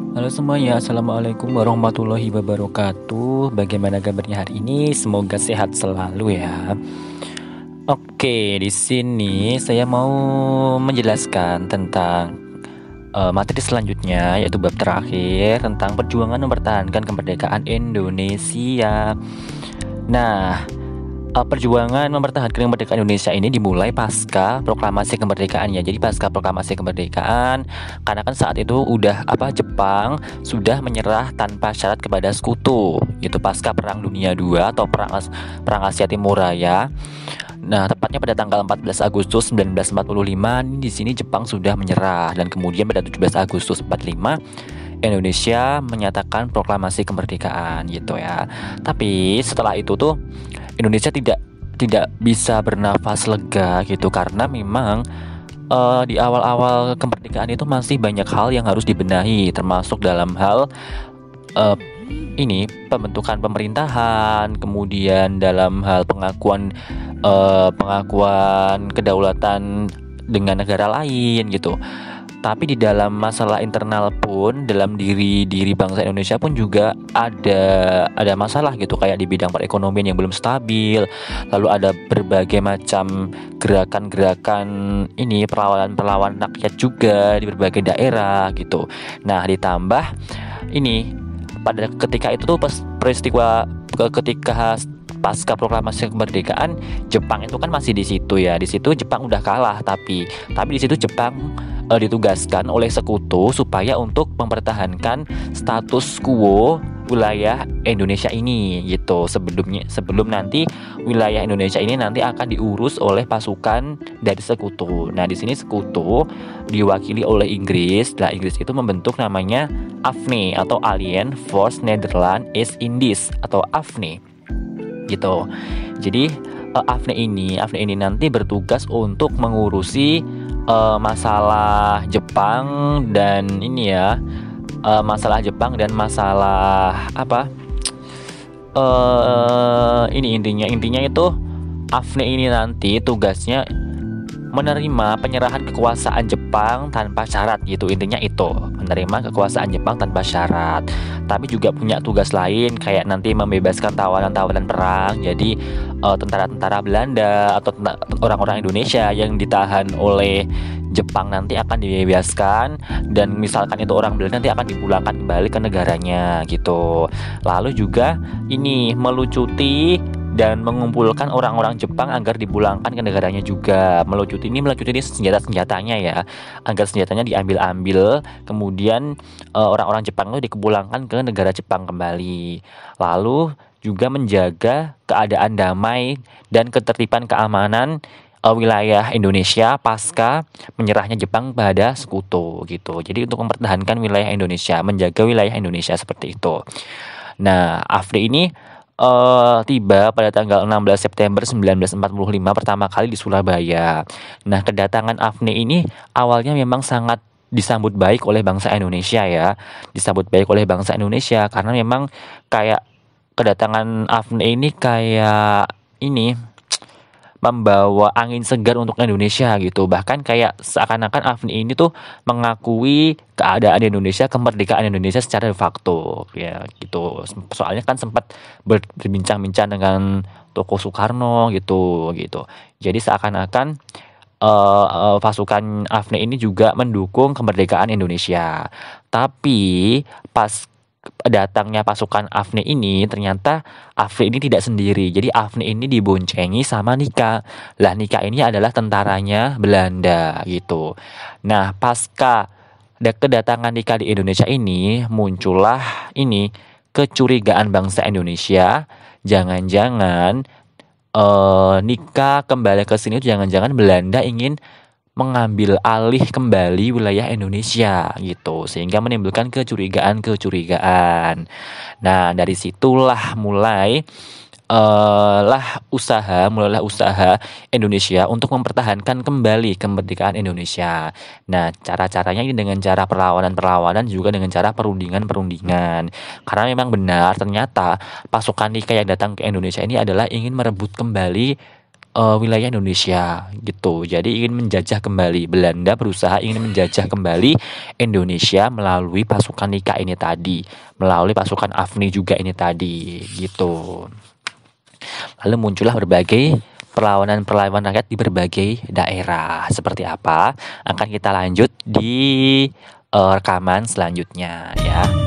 Halo semuanya, Assalamualaikum warahmatullahi wabarakatuh. Bagaimana kabarnya hari ini? Semoga sehat selalu ya. Oke, di sini saya mau menjelaskan tentang materi selanjutnya, yaitu bab terakhir tentang perjuangan mempertahankan kemerdekaan Indonesia. Nah, perjuangan mempertahankan kemerdekaan Indonesia ini dimulai pasca proklamasi kemerdekaannya. Jadi pasca proklamasi kemerdekaan, karena kan saat itu Jepang sudah menyerah tanpa syarat kepada sekutu. Itu pasca Perang Dunia II atau Perang Asia Timur Raya. Nah, tepatnya pada tanggal 14 Agustus 1945 di sini Jepang sudah menyerah, dan kemudian pada 17 Agustus 45 Indonesia menyatakan proklamasi kemerdekaan gitu ya. Tapi setelah itu tuh Indonesia tidak bisa bernafas lega gitu, karena memang di awal-awal kemerdekaan itu masih banyak hal yang harus dibenahi, termasuk dalam hal eh, ini pembentukan pemerintahan, kemudian dalam hal pengakuan kedaulatan dengan negara lain gitu. Tapi di dalam masalah internal pun, dalam diri bangsa Indonesia pun juga ada masalah gitu, kayak di bidang perekonomian yang belum stabil. Lalu ada berbagai macam gerakan-gerakan perlawanan rakyat juga di berbagai daerah gitu. Nah, ditambah ini pada ketika itu tuh peristiwa ketika pasca proklamasi kemerdekaan, Jepang itu kan masih di situ ya. Di situ Jepang udah kalah, tapi di situ Jepang ditugaskan oleh sekutu supaya untuk mempertahankan status quo wilayah Indonesia ini gitu. Sebelum nanti wilayah Indonesia ini nanti akan diurus oleh pasukan dari sekutu. Nah, di sini sekutu diwakili oleh Inggris. Nah, Inggris itu membentuk namanya AFNI atau Allied Force Netherlands East Indies atau AFNI gitu. Jadi AFNI ini nanti bertugas untuk mengurusi masalah Jepang dan masalah Jepang dan masalah ini intinya itu AFNI ini nanti tugasnya menerima penyerahan kekuasaan Jepang tanpa syarat gitu. Intinya itu, menerima kekuasaan Jepang tanpa syarat. Tapi juga punya tugas lain, kayak nanti membebaskan tawanan-tawanan perang. Jadi tentara-tentara Belanda atau orang-orang Indonesia yang ditahan oleh Jepang nanti akan dibebaskan, dan misalkan itu orang Belanda nanti akan dipulangkan kembali ke negaranya gitu. Lalu juga ini melucuti dan mengumpulkan orang-orang Jepang agar dipulangkan ke negaranya juga. Melucuti ini senjata-senjatanya ya, agar senjatanya diambil-ambil, kemudian orang-orang Jepang itu dipulangkan ke negara Jepang kembali. Lalu juga menjaga keadaan damai dan ketertiban keamanan wilayah Indonesia pasca menyerahnya Jepang pada sekutu gitu. Jadi untuk mempertahankan wilayah Indonesia, menjaga wilayah Indonesia seperti itu. Nah, AFRI ini tiba pada tanggal 16 September 1945 pertama kali di Surabaya. Nah, kedatangan AFNI ini awalnya memang sangat disambut baik oleh bangsa Indonesia ya. Disambut baik oleh bangsa Indonesia karena memang kayak kedatangan AFNI ini kayak membawa angin segar untuk Indonesia gitu. Bahkan kayak seakan-akan AFNI ini tuh mengakui keadaan Indonesia, kemerdekaan Indonesia secara de facto ya gitu. Soalnya kan sempat berbincang-bincang dengan Toko Soekarno gitu. Jadi seakan-akan pasukan AFNI ini juga mendukung kemerdekaan Indonesia. Tapi pas datangnya pasukan AFNI ini, ternyata AFNI ini tidak sendiri. Jadi AFNI ini diboncengi sama Nika. Lah, Nika ini adalah tentaranya Belanda gitu. Nah, pasca kedatangan Nika di Indonesia ini, muncullah kecurigaan bangsa Indonesia. Jangan-jangan Nika kembali ke sini, jangan-jangan Belanda ingin mengambil alih kembali wilayah Indonesia gitu, sehingga menimbulkan kecurigaan. Nah, dari situlah mulailah usaha Indonesia untuk mempertahankan kembali kemerdekaan Indonesia. Nah, cara-caranya ini dengan cara perlawanan juga dengan cara perundingan. Karena memang benar ternyata pasukan Nika yang datang ke Indonesia ini adalah ingin merebut kembali wilayah Indonesia gitu. Jadi ingin menjajah kembali, Belanda berusaha ingin menjajah kembali Indonesia melalui pasukan Nika ini tadi, melalui pasukan Afni juga ini tadi gitu. Lalu muncullah berbagai perlawanan-perlawanan rakyat di berbagai daerah. Seperti apa? Akan kita lanjut di rekaman selanjutnya ya.